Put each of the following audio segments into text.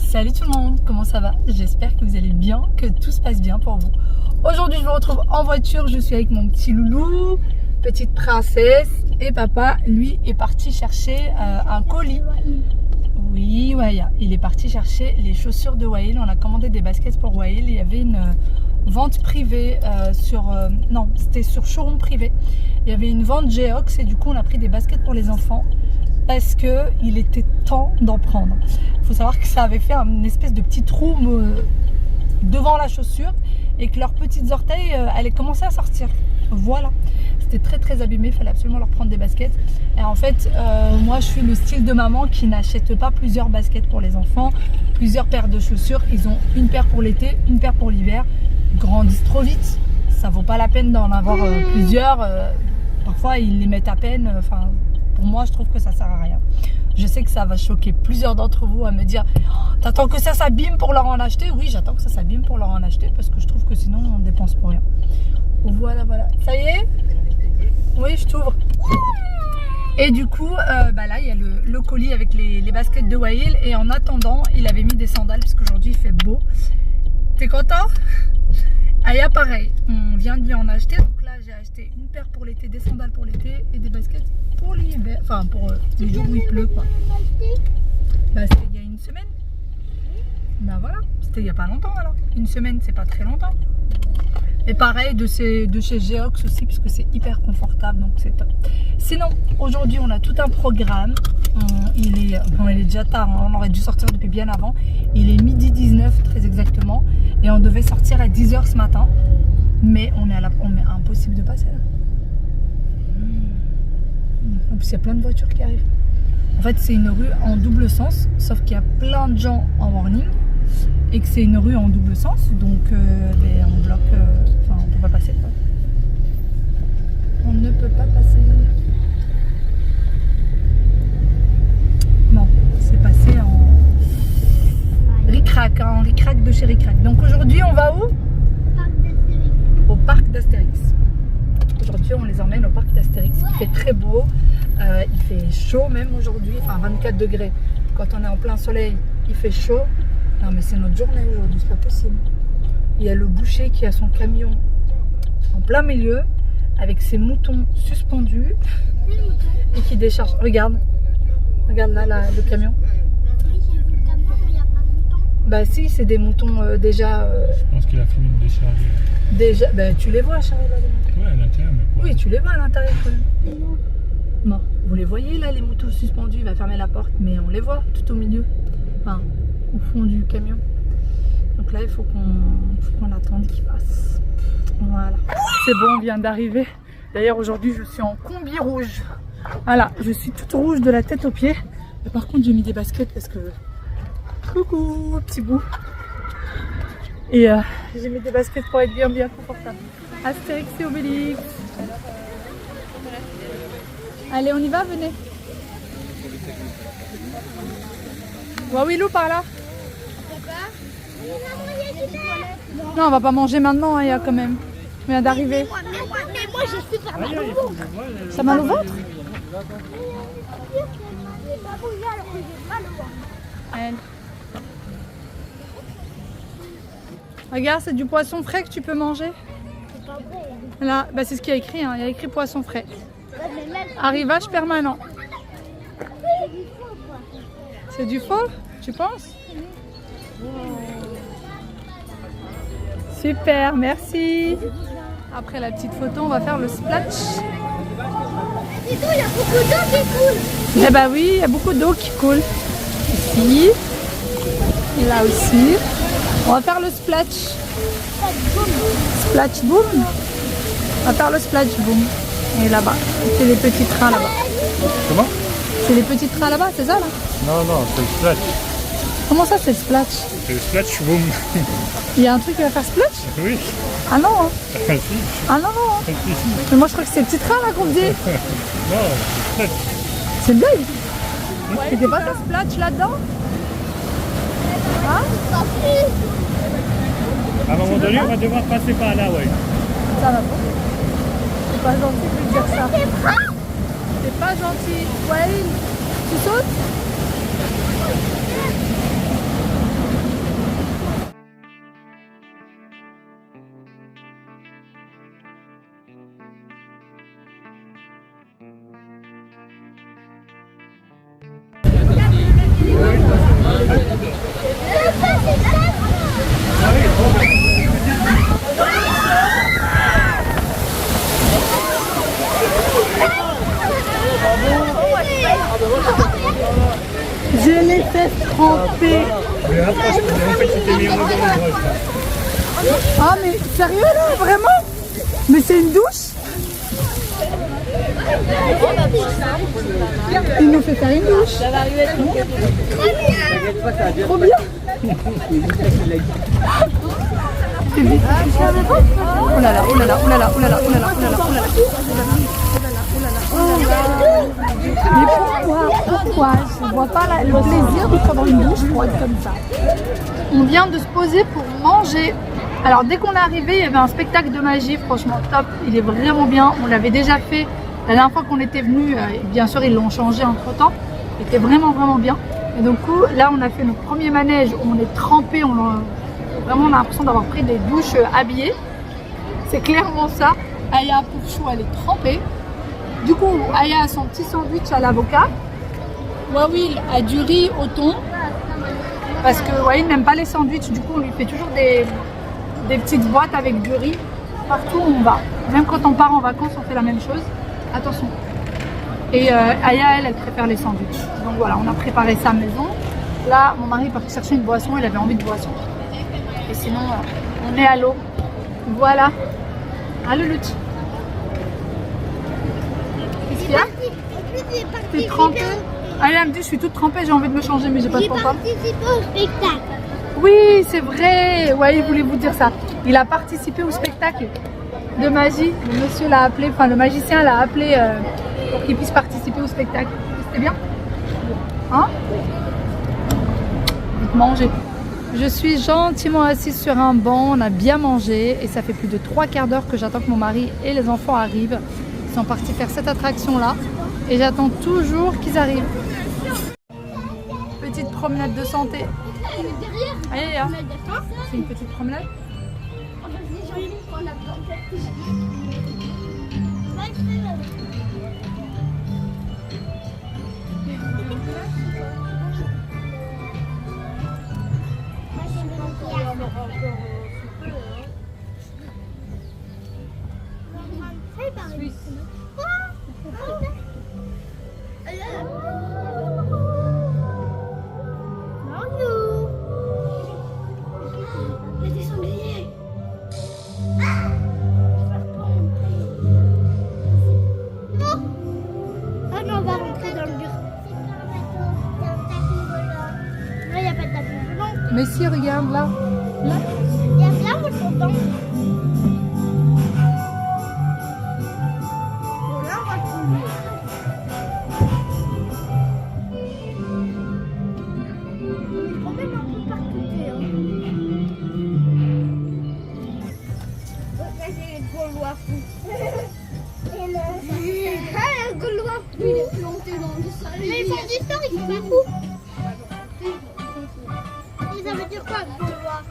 Salut tout le monde, comment ça va? J'espère que vous allez bien, que tout se passe bien pour vous. Aujourd'hui je vous retrouve en voiture, je suis avec mon petit loulou, petite princesse, et papa lui est parti chercher un colis. Oui, ouais, il est parti chercher les chaussures de Wael. On a commandé des baskets pour Wael. Il y avait une vente privée non, c'était sur showroom privé. Il y avait une vente Geox et du coup on a pris des baskets pour les enfants parce que il était temps d'en prendre. Il faut savoir que ça avait fait une espèce de petit trou devant la chaussure et que leurs petites orteils allaient commencer à sortir. Voilà, c'était très abîmé, il fallait absolument leur prendre des baskets. Et en fait, moi je suis le style de maman qui n'achète pas plusieurs baskets pour les enfants, plusieurs paires de chaussures. Ils ont une paire pour l'été, une paire pour l'hiver. Ils grandissent trop vite, ça vaut pas la peine d'en avoir plusieurs. Parfois ils les mettent à peine, enfin pour moi je trouve que ça sert à rien. Je sais que ça va choquer plusieurs d'entre vous à me dire oh, t'attends que ça s'abîme pour leur en acheter. Oui, j'attends que ça s'abîme pour leur en acheter parce que je trouve que sinon on dépense pour rien. Voilà, ça y est? Oui, je t'ouvre. Et du coup, là, il y a le colis avec les baskets de Wael. Et en attendant, il avait mis des sandales parce qu'aujourd'hui, il fait beau. T'es content? Aya, pareil. On vient de lui en acheter. Donc là, j'ai acheté une paire pour l'été, des sandales pour l'été et des baskets pour l'hiver. Enfin, pour les jours où il pleut, quoi. Bah, c'était il y a une semaine. Bah voilà, c'était il n'y a pas longtemps alors. Une semaine, c'est pas très longtemps. Et pareil de chez Geox aussi, parce que c'est hyper confortable, donc c'est top. Sinon, aujourd'hui, on a tout un programme. Il est déjà tard, hein, on aurait dû sortir depuis bien avant. Il est midi 19, très exactement. Et on devait sortir à 10 h ce matin. Mais on est impossible de passer là. En plus, il y a plein de voitures qui arrivent. En fait, c'est une rue en double sens, sauf qu'il y a plein de gens en morning. Et que c'est une rue en double sens, donc on bloque, on peut pas passer quoi. On ne peut pas passer. Non, c'est passé en ric-rac, en ric-rac de chez ric-rac. Donc aujourd'hui on va où? Au parc d'Astérix. Aujourd'hui on les emmène au parc d'Astérix. Il fait très beau, il fait chaud même aujourd'hui, enfin 24 degrés. Quand on est en plein soleil, il fait chaud. Non mais c'est notre journée aujourd'hui, c'est pas possible. Il y a le boucher qui a son camion en plein milieu avec ses moutons suspendus et qui décharge. Regarde là, le camion. Bah si, c'est des moutons déjà. Je pense qu'il a fini de décharger. Déjà, bah tu les vois Charles là, les moutons. Ouais, à l'intérieur, mais oui, tu les vois à l'intérieur quand même. Non, vous les voyez là, les moutons suspendus, il va fermer la porte, mais on les voit tout au milieu. Enfin, au fond du camion. Donc là il faut qu'on attende qu'il passe. Voilà, c'est bon, on vient d'arriver. D'ailleurs aujourd'hui je suis en combi rouge. Voilà, je suis toute rouge de la tête aux pieds. Mais par contre j'ai mis des baskets parce que coucou petit bout. Et j'ai mis des baskets pour être bien confortable. Astérix et Obélix. Allez, on y va, venez. Wawilou par là. Non, on va pas manger maintenant, hein, il y a quand même. On vient d'arriver. Mais moi je suis pas mal au ventre. Ça mal au ventre? Regarde, c'est du poisson frais que tu peux manger. Là, bah c'est ce qu'il y a écrit, hein. Il y a écrit poisson frais. Arrivage permanent. C'est du faux, tu penses? Super, merci. Après la petite photo, on va faire le splash. Dis donc, il y a beaucoup d'eau qui coule. Eh bah oui, il y a beaucoup d'eau qui coule. Ici, et là aussi. On va faire le splash. Splash boom. On va faire le splash boom. Et là-bas, c'est les petits trains là-bas. Comment? C'est les petits trains là-bas, c'est ça là? Non, c'est le splash. Comment ça, c'est le splash? C'est le splash boom. Il y a un truc qui va faire splash? Oui. Ah non, hein. Ah si. Ah non, non. Ah, si. Mais moi je crois que c'est le petit train là qu'on dit. Non, c'est le splash. C'est une blague? C'était pas ça splash là-dedans? Hein? À un moment donné, on va devoir passer par là, ouais. Ça va pas. C'est pas gentil de lui dire ça. C'est pas gentil. Wael, tu sautes? Mais... Mais après, en fait, tu t'es mis en mode orange. Ah mais sérieux là, vraiment? Mais c'est une douche? Il nous fait faire une douche. Trop bien. Oh là là, oh là là, oh là là, oh là là, oh là là, oh là là, oh là là. Mais pourquoi je ne vois pas le plaisir de prendre une douche pour être comme ça? On vient de se poser pour manger. Alors dès qu'on est arrivé, il y avait un spectacle de magie, franchement top, il est vraiment bien. On l'avait déjà fait la dernière fois qu'on était venu, bien sûr ils l'ont changé entre temps. Il était vraiment bien. Et donc là on a fait notre premier manège où on est trempé, vraiment on a l'impression d'avoir pris des douches habillées. C'est clairement ça. Aya Poufchou elle est trempée. Du coup Aya a son petit sandwich à l'avocat. Wawil a du riz au thon. Parce que Wawil n'aime pas les sandwichs, du coup on lui fait toujours des petites boîtes avec du riz partout où on va. Même quand on part en vacances, on fait la même chose. Attention. Et Aya, elle préfère les sandwichs. Donc voilà, on a préparé ça à la maison. Là, mon mari est parti chercher une boisson, il avait envie de boisson. Et sinon, on est à l'eau. Voilà. Allô, Luch. Qu'est-ce qu'il y a? T'es trempée? Aya me dit, je suis toute trempée, j'ai envie de me changer, mais j'ai pas de pantalon. J'ai participé au spectacle. Oui, c'est vrai. Ouais, il voulait vous dire ça. Il a participé au spectacle de magie. Le monsieur l'a appelé, enfin le magicien l'a appelé pour qu'il puisse participer au spectacle. C'était bien? Hein? Vite manger. Je suis gentiment assise sur un banc, on a bien mangé et ça fait plus de 3/4 d'heure que j'attends que mon mari et les enfants arrivent. Ils sont partis faire cette attraction-là et j'attends toujours qu'ils arrivent. Petite promenade de santé. Allez, hein. C'est une petite promenade. Mais si, regarde là. Là. Il y a bien votre temps. Là, on va trouver. Il est quand même un peu parcoupé. Regardez les Gaulois fous. Ah, le Gaulois fou, il est planté dans le sol. Mais ils font du sport, ils sont pas fous. Ça veut dire quoi, Gaulois?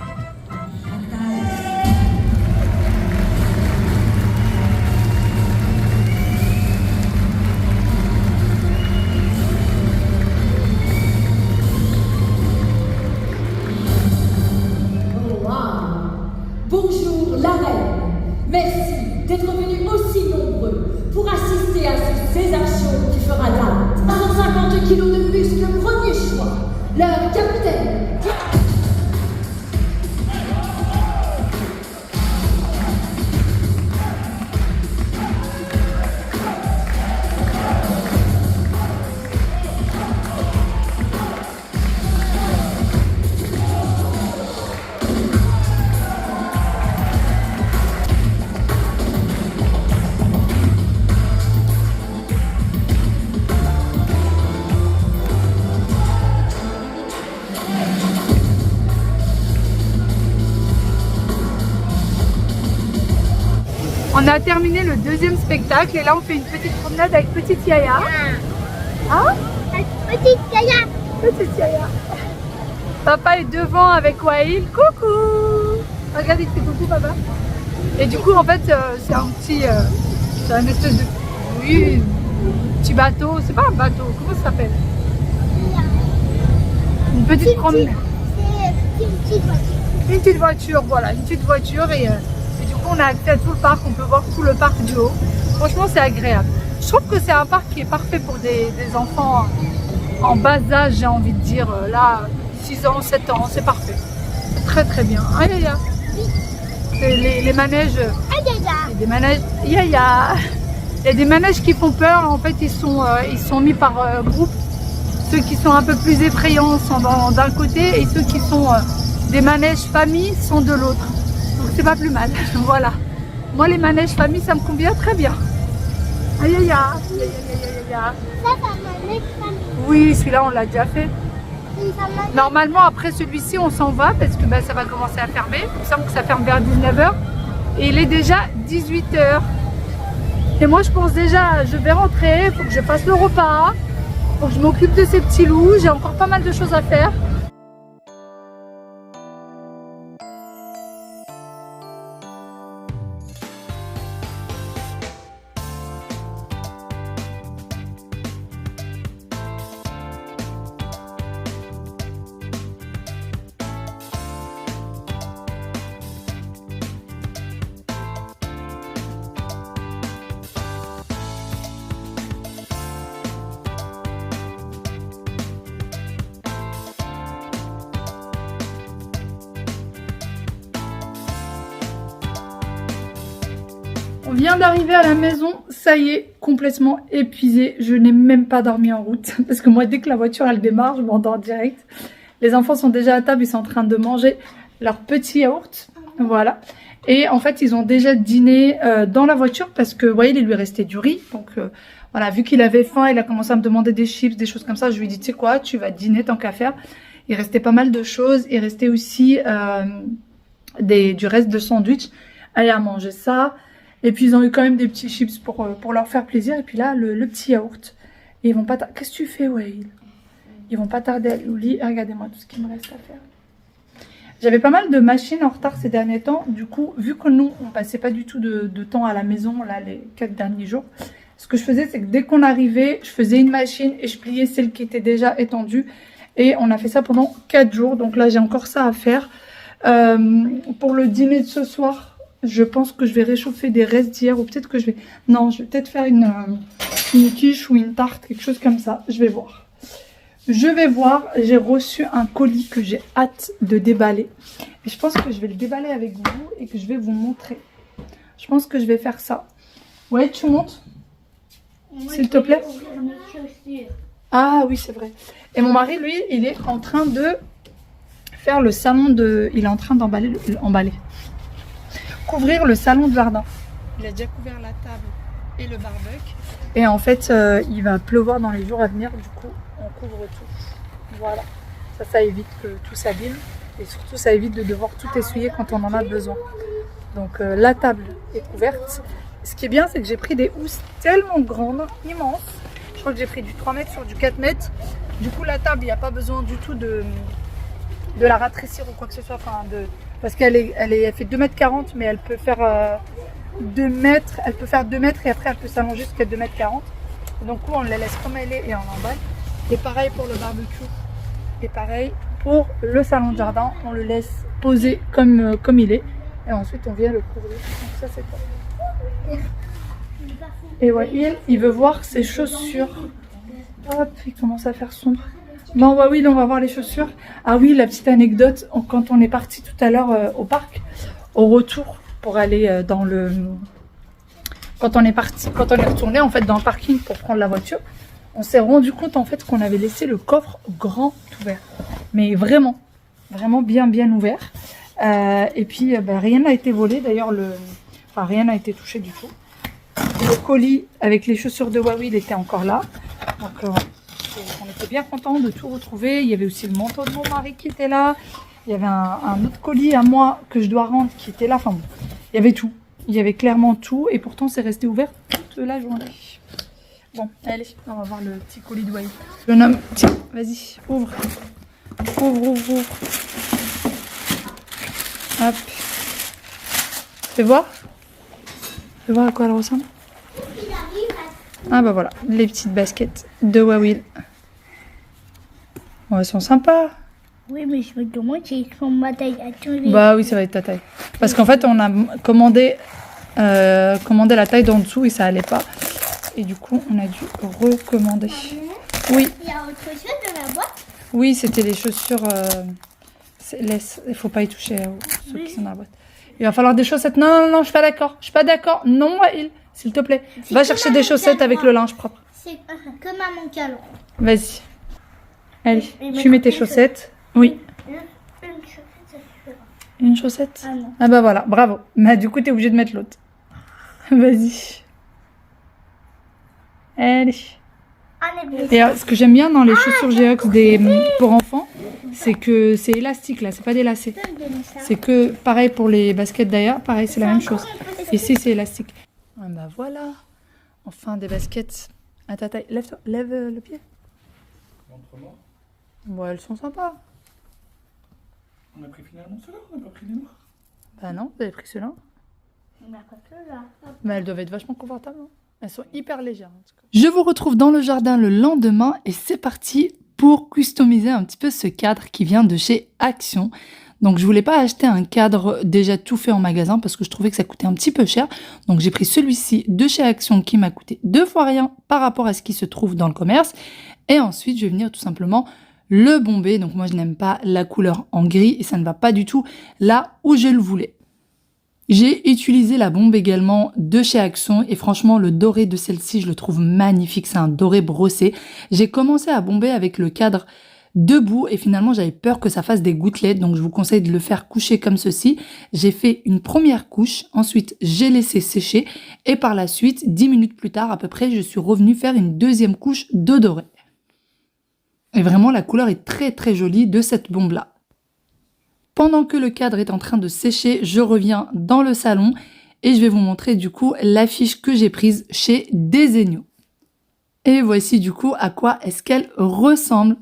Bonjour la reine, merci d'être venus aussi nombreux pour assister à ce César Show qui fera date. 150 kilos de muscles, premier choix, leur capitaine. On a terminé le deuxième spectacle et là on fait une petite promenade avec petite Yaya. Hein? Petite Yaya. Petite Yaya. Papa est devant avec Wawil. Coucou! Regarde, il fait coucou papa. Et du coup en fait c'est un petit... c'est un espèce de... Oui, petit bateau. C'est pas un bateau, comment ça s'appelle? Une petite promenade. C'est une petite voiture. Une petite voiture, voilà, une petite voiture et du coup on a accès à tout le parc, on peut voir tout le parc du haut. Franchement c'est agréable. Je trouve que c'est un parc qui est parfait pour des enfants en bas âge, j'ai envie de dire. Là, 6 ans, 7 ans, c'est parfait. Très très bien. Aïe aïe aïe. Les manèges, Aïe aïe il y a aïe. des manèges, aïe aïe aïe. Il y a des manèges qui font peur. En fait, ils sont mis par groupe. Ceux qui sont un peu plus effrayants sont d'un côté et ceux qui sont des manèges famille sont de l'autre. Donc c'est pas plus mal. Voilà. Moi, les manèges famille, ça me convient très bien. Aïe aïe aïe. Aïe, aïe, aïe, aïe, aïe. Ça m'a mis famille. Oui, celui-là, on l'a déjà fait. Ça m'a Normalement, après celui-ci, on s'en va parce que ça va commencer à fermer. Il me semble que ça ferme vers 19h. Et il est déjà 18h. Et moi, je pense déjà, je vais rentrer. Il faut que je fasse le repas. Il faut que je m'occupe de ces petits loups. J'ai encore pas mal de choses à faire. On vient d'arriver à la maison, ça y est, complètement épuisée. Je n'ai même pas dormi en route parce que moi, dès que la voiture elle démarre, je m'endors direct. Les enfants sont déjà à table, ils sont en train de manger leur petit yaourt, voilà. Et en fait, ils ont déjà dîné dans la voiture parce que, vous voyez, il lui restait du riz. Donc voilà, vu qu'il avait faim, il a commencé à me demander des chips, des choses comme ça. Je lui ai dit, tu sais quoi, tu vas dîner tant qu'à faire. Il restait pas mal de choses. Il restait aussi du reste de sandwich. Allez à manger ça. Et puis ils ont eu quand même des petits chips pour leur faire plaisir. Et puis là, le petit yaourt. Et ils vont pas tarder. Qu'est-ce que tu fais, Wael? Ils vont pas tarder à aller au lit. Regardez-moi tout ce qu'il me reste à faire. J'avais pas mal de machines en retard ces derniers temps. Du coup, vu que nous, on passait pas du tout de temps à la maison, là, les 4 derniers jours, ce que je faisais, c'est que dès qu'on arrivait, je faisais une machine et je pliais celle qui était déjà étendue. Et on a fait ça pendant 4 jours. Donc là, j'ai encore ça à faire. Pour le dîner de ce soir, je pense que je vais réchauffer des restes d'hier. Ou peut-être que je vais... Non, je vais peut-être faire une quiche ou une tarte, quelque chose comme ça. Je vais voir. J'ai reçu un colis que j'ai hâte de déballer. Et je pense que je vais le déballer avec vous et que je vais vous montrer. Je pense que je vais faire ça. Ouais, tu montes? S'il te plaît. Ah oui, c'est vrai. Et mon mari, lui, il est en train de faire le salon de... Il est en train d'emballer... Couvrir le salon de jardin. Il a déjà couvert la table et le barbecue. Et en fait, il va pleuvoir dans les jours à venir. Du coup, on couvre tout. Voilà. Ça évite que tout s'abîme. Et surtout, ça évite de devoir tout essuyer quand on en a besoin. Donc, la table est couverte. Ce qui est bien, c'est que j'ai pris des housses tellement grandes, immenses. Je crois que j'ai pris du 3 mètres sur du 4 mètres. Du coup, la table, il n'y a pas besoin du tout de la ratrécir ou quoi que ce soit. Enfin, parce qu'elle fait 2,40 m, mais elle peut faire 2 mètres. Elle peut faire 2 mètres et après, elle peut s'allonger jusqu'à 2,40 m. Donc, on la laisse comme elle est et on l'emballe. Et pareil pour le barbecue. Et pareil pour le salon de jardin. On le laisse poser comme il est. Et ensuite, on vient le couvrir. Donc, ça, c'est top. Et ouais, il veut voir ses chaussures. Hop, il commence à faire sombre. Bon, bah oui, on va voir les chaussures. Ah oui, la petite anecdote, quand on est parti tout à l'heure au parc, au retour pour aller dans le... Quand on est retourné en fait dans le parking pour prendre la voiture, on s'est rendu compte en fait qu'on avait laissé le coffre grand ouvert. Mais vraiment, vraiment bien ouvert. Et puis rien n'a été volé. D'ailleurs, rien n'a été touché du tout. Le colis avec les chaussures de Huawei, il était encore là. Donc on était bien contents de tout retrouver. Il y avait aussi le manteau de mon mari qui était là. Il y avait un autre colis à moi que je dois rendre qui était là. Enfin bon, il y avait tout. Il y avait clairement tout. Et pourtant, c'est resté ouvert toute la journée. Bon, allez, on va voir le petit colis de Huawei. Le nomme, tiens, vas-y, ouvre. Ouvre. Hop. Fais voir. Fais voir à quoi elle ressemble. Ah bah voilà, les petites baskets de Huawei. Oh, elles sont sympas. Oui, mais je me demande si ils font ma taille. Bah oui, ça va être ta taille. Parce qu'en fait, on a commandé la taille d'en dessous et ça allait pas. Et du coup, on a dû recommander. Oui. Il y a autre chose dans la boîte? Oui, c'était les chaussures. Laisse, il faut pas y toucher ceux qui sont dans la boîte. Il va falloir des chaussettes. Non, non, non, je suis pas d'accord. Je suis pas d'accord. Non, Wael, s'il te plaît. Va chercher des chaussettes avec le linge propre. C'est comme à mon calon. Vas-y. Allez, tu mets tes chaussettes. Oui. Une chaussette, ça suffira. Une chaussette? Ah non. Ah bah voilà, bravo. Mais du coup, t'es obligé de mettre l'autre. Vas-y. Allez. Allez, Et ce que j'aime bien dans les chaussures Geox pour enfants, c'est que c'est élastique là, c'est pas des lacets. C'est que pareil pour les baskets d'ailleurs, pareil c'est la même chose. Ici c'est élastique. Ah bah voilà, enfin des baskets à ta taille. Lève-toi, lève le pied. Montre-moi. Bon, elles sont sympas. On a pris finalement ceux-là, on n'a pas pris les noirs. Bah non, vous avez pris ceux-là. On a pas que là. Mais elles doivent être vachement confortables. Hein. Elles sont hyper légères en tout cas. Je vous retrouve dans le jardin le lendemain et c'est parti pour customiser un petit peu ce cadre qui vient de chez Action. Donc je voulais pas acheter un cadre déjà tout fait en magasin parce que je trouvais que ça coûtait un petit peu cher. Donc j'ai pris celui-ci de chez Action qui m'a coûté 2 fois rien par rapport à ce qui se trouve dans le commerce. Et ensuite je vais venir tout simplement le bomber. Donc moi je n'aime pas la couleur en gris et ça ne va pas du tout là où je le voulais. J'ai utilisé la bombe également de chez Action et franchement le doré de celle-ci je le trouve magnifique, c'est un doré brossé. J'ai commencé à bomber avec le cadre debout et finalement j'avais peur que ça fasse des gouttelettes, donc je vous conseille de le faire coucher comme ceci. J'ai fait une première couche, ensuite j'ai laissé sécher et par la suite 10 minutes plus tard à peu près je suis revenue faire une deuxième couche de doré. Et vraiment la couleur est très très jolie de cette bombe là. Pendant que le cadre est en train de sécher, je reviens dans le salon et je vais vous montrer du coup l'affiche que j'ai prise chez Desenio. Et voici du coup à quoi est-ce qu'elle ressemble.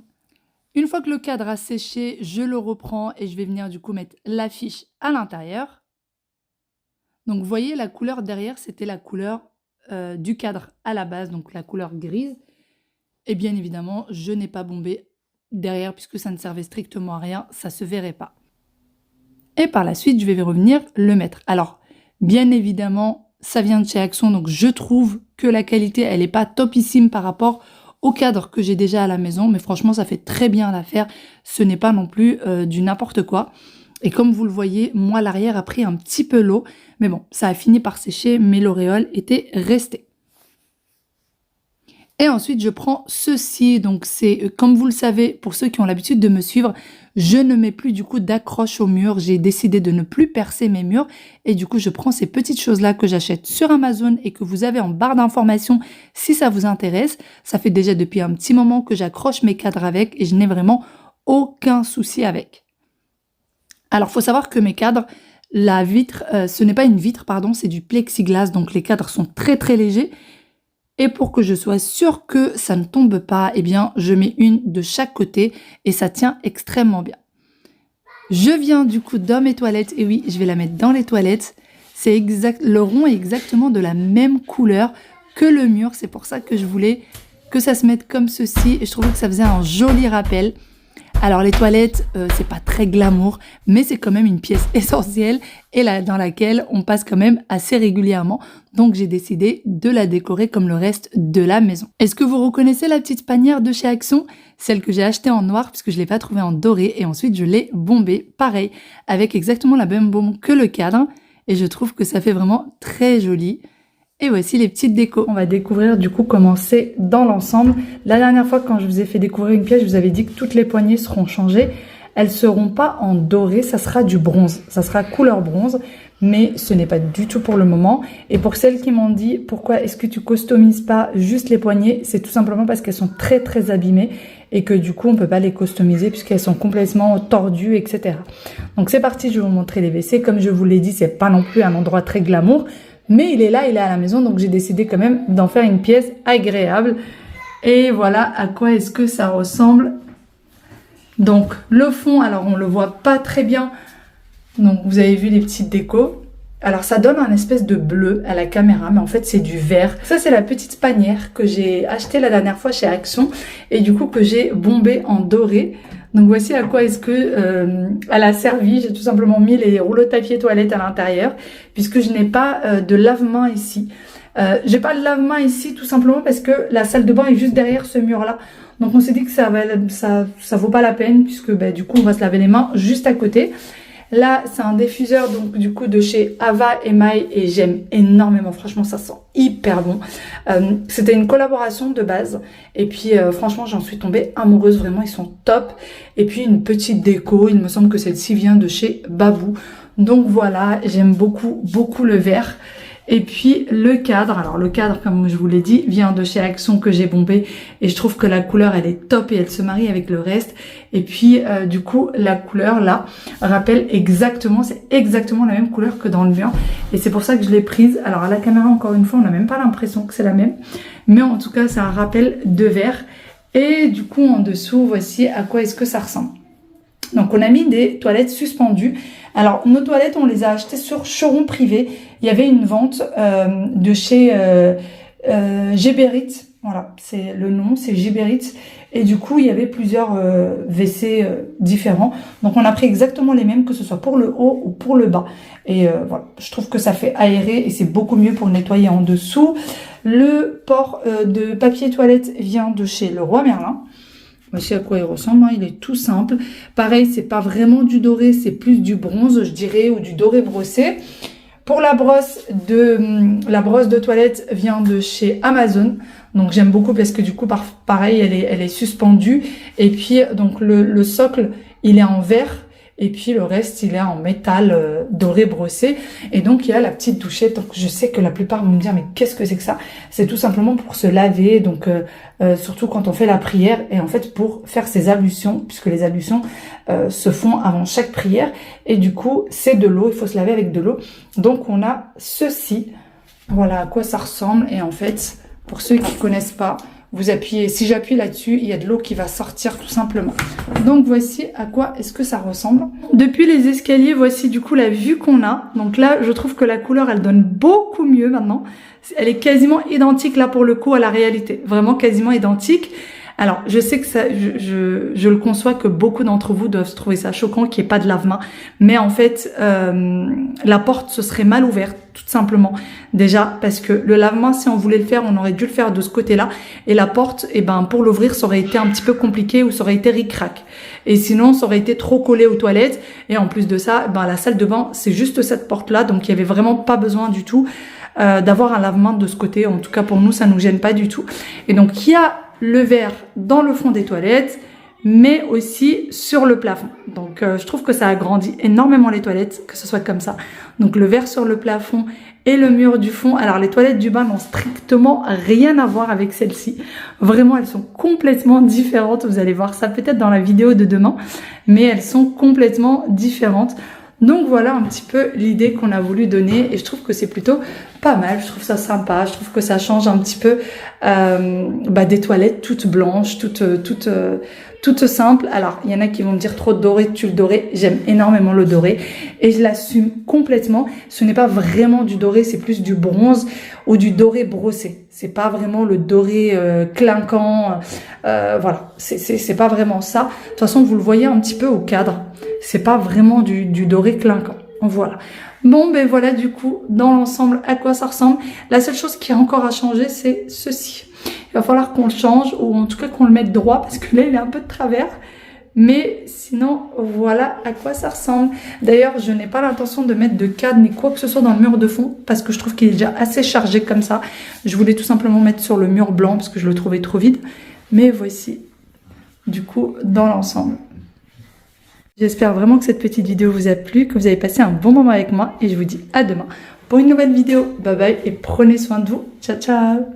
Une fois que le cadre a séché, je le reprends et je vais venir du coup mettre l'affiche à l'intérieur. Donc vous voyez la couleur derrière, c'était la couleur du cadre à la base, donc la couleur grise. Et bien évidemment, je n'ai pas bombé derrière puisque ça ne servait strictement à rien, ça se verrait pas. Et par la suite, je vais revenir le mettre. Alors, bien évidemment, ça vient de chez Action, donc je trouve que la qualité, elle n'est pas topissime par rapport au cadre que j'ai déjà à la maison, mais franchement, ça fait très bien l'affaire. Ce n'est pas non plus du n'importe quoi. Et comme vous le voyez, moi, l'arrière a pris un petit peu l'eau, mais bon, ça a fini par sécher, mais l'auréole était restée. Et ensuite, je prends ceci. Donc, c'est, comme vous le savez, pour ceux qui ont l'habitude de me suivre, je ne mets plus du coup d'accroche au mur. J'ai décidé de ne plus percer mes murs. Et du coup, je prends ces petites choses-là que j'achète sur Amazon et que vous avez en barre d'informations si ça vous intéresse. Ça fait déjà depuis un petit moment que j'accroche mes cadres avec et je n'ai vraiment aucun souci avec. Alors, il faut savoir que mes cadres, la vitre, ce n'est pas une vitre, pardon, c'est du plexiglas. Donc, les cadres sont très très légers. Et pour que je sois sûre que ça ne tombe pas, eh bien, je mets une de chaque côté et ça tient extrêmement bien. Je viens du coup dans mes toilettes. Et oui, je vais la mettre dans les toilettes. C'est exact, le rond est exactement de la même couleur que le mur. C'est pour ça que je voulais que ça se mette comme ceci. Et je trouvais que ça faisait un joli rappel. Alors les toilettes, c'est pas très glamour, mais c'est quand même une pièce essentielle et là, dans laquelle on passe quand même assez régulièrement. Donc j'ai décidé de la décorer comme le reste de la maison. Est-ce que vous reconnaissez la petite panière de chez Action? Celle que j'ai achetée en noir puisque je l'ai pas trouvée en doré et ensuite je l'ai bombée, pareil, avec exactement la même bombe que le cadre. Et je trouve que ça fait vraiment très joli. Et voici les petites décos. On va découvrir du coup comment c'est dans l'ensemble. La dernière fois quand je vous ai fait découvrir une pièce, je vous avais dit que toutes les poignées seront changées. Elles seront pas en doré, ça sera du bronze. Ça sera couleur bronze, mais ce n'est pas du tout pour le moment. Et pour celles qui m'ont dit pourquoi est-ce que tu customises pas juste les poignées, c'est tout simplement parce qu'elles sont très très abîmées et que du coup on peut pas les customiser puisqu'elles sont complètement tordues, etc. Donc c'est parti, je vais vous montrer les WC. Comme je vous l'ai dit, c'est pas non plus un endroit très glamour. Mais il est là, il est à la maison, donc j'ai décidé quand même d'en faire une pièce agréable. Et voilà à quoi est-ce que ça ressemble. Donc le fond, alors on le voit pas très bien. Donc vous avez vu les petites décos. Alors ça donne un espèce de bleu à la caméra, mais en fait c'est du vert. Ça c'est la petite panière que j'ai achetée la dernière fois chez Action et du coup que j'ai bombée en doré. Donc voici à quoi est-ce que elle a servi. J'ai tout simplement mis les rouleaux de papier toilette à l'intérieur puisque je n'ai pas de lave-main ici. J'ai pas de lave-main ici tout simplement parce que la salle de bain est juste derrière ce mur là. Donc on s'est dit que ça vaut pas la peine puisque bah, du coup on va se laver les mains juste à côté. Là c'est un diffuseur donc du coup de chez Ava Emaille et j'aime énormément, franchement ça sent hyper bon. C'était une collaboration de base et puis franchement j'en suis tombée amoureuse, vraiment ils sont top. Et puis une petite déco, il me semble que celle-ci vient de chez Babou. Donc voilà, j'aime beaucoup le vert. Et puis le cadre, alors le cadre comme je vous l'ai dit vient de chez Action que j'ai bombé et je trouve que la couleur elle est top et elle se marie avec le reste. Et puis du coup la couleur là rappelle exactement, c'est exactement la même couleur que dans le mur et c'est pour ça que je l'ai prise. Alors à la caméra encore une fois on n'a même pas l'impression que c'est la même, mais en tout cas c'est un rappel de vert. Et du coup en dessous voici à quoi est-ce que ça ressemble. Donc on a mis des toilettes suspendues. Alors nos toilettes on les a achetées sur showroom privé. Il y avait une vente de chez Géberit. Voilà, c'est le nom, c'est Géberit. Et du coup il y avait plusieurs WC différents. Donc on a pris exactement les mêmes, que ce soit pour le haut ou pour le bas. Et voilà, je trouve que ça fait aérer et c'est beaucoup mieux pour nettoyer en dessous. Le port de papier toilette vient de chez Leroy Merlin. Voici à quoi il ressemble, hein. Il est tout simple. Pareil, c'est pas vraiment du doré, c'est plus du bronze, je dirais, ou du doré brossé. Pour la brosse de toilette vient de chez Amazon. Donc j'aime beaucoup parce que du coup, pareil, elle est suspendue. Et puis, donc le socle, il est en verre. Et puis le reste, il est en métal doré brossé. Et donc il y a la petite douchette. Donc je sais que la plupart vont me dire mais qu'est-ce que c'est que ça? C'est tout simplement pour se laver. Donc surtout quand on fait la prière. Et en fait pour faire ses ablutions, puisque les ablutions se font avant chaque prière. Et du coup c'est de l'eau. Il faut se laver avec de l'eau. Donc on a ceci. Voilà à quoi ça ressemble. Et en fait pour ceux qui connaissent pas, vous appuyez, si j'appuie là-dessus, il y a de l'eau qui va sortir tout simplement. Donc voici à quoi est-ce que ça ressemble. Depuis les escaliers, voici du coup la vue qu'on a. Donc là, je trouve que la couleur, elle donne beaucoup mieux maintenant. Elle est quasiment identique là pour le coup à la réalité. Vraiment quasiment identique. Alors, je sais que ça, je le conçois que beaucoup d'entre vous doivent trouver ça choquant qu'il n'y ait pas de lave-main. Mais en fait, la porte se serait mal ouverte, tout simplement. Déjà, parce que le lave-main, si on voulait le faire, on aurait dû le faire de ce côté-là. Et la porte, eh ben, pour l'ouvrir, ça aurait été un petit peu compliqué ou ça aurait été ric-rac. Et sinon, ça aurait été trop collé aux toilettes. Et en plus de ça, ben, la salle de bain, c'est juste cette porte-là. Donc, il n'y avait vraiment pas besoin du tout d'avoir un lave-main de ce côté. En tout cas, pour nous, ça nous gêne pas du tout. Et donc, il y a le verre dans le fond des toilettes, mais aussi sur le plafond. Donc je trouve que ça agrandit énormément les toilettes, que ce soit comme ça. Donc le verre sur le plafond et le mur du fond. Alors les toilettes du bas n'ont strictement rien à voir avec celle-ci. Vraiment, elles sont complètement différentes. Vous allez voir ça peut-être dans la vidéo de demain, mais elles sont complètement différentes. Donc voilà un petit peu l'idée qu'on a voulu donner et je trouve que c'est plutôt pas mal, je trouve ça sympa, je trouve que ça change un petit peu des toilettes toutes blanches, toutes simples. Alors il y en a qui vont me dire trop de doré, tu le doré, j'aime énormément le doré et je l'assume complètement. Ce n'est pas vraiment du doré, c'est plus du bronze ou du doré brossé. C'est pas vraiment le doré clinquant, voilà, c'est pas vraiment ça. De toute façon vous le voyez un petit peu au cadre. C'est pas vraiment du doré clinquant. Voilà. Bon, ben voilà du coup, dans l'ensemble, à quoi ça ressemble. La seule chose qui a encore à changer, c'est ceci. Il va falloir qu'on le change, ou en tout cas qu'on le mette droit, parce que là, il est un peu de travers. Mais sinon, voilà à quoi ça ressemble. D'ailleurs, je n'ai pas l'intention de mettre de cadre ni quoi que ce soit dans le mur de fond, parce que je trouve qu'il est déjà assez chargé comme ça. Je voulais tout simplement mettre sur le mur blanc, parce que je le trouvais trop vide. Mais voici, du coup, dans l'ensemble. J'espère vraiment que cette petite vidéo vous a plu, que vous avez passé un bon moment avec moi et je vous dis à demain pour une nouvelle vidéo. Bye bye et prenez soin de vous. Ciao ciao.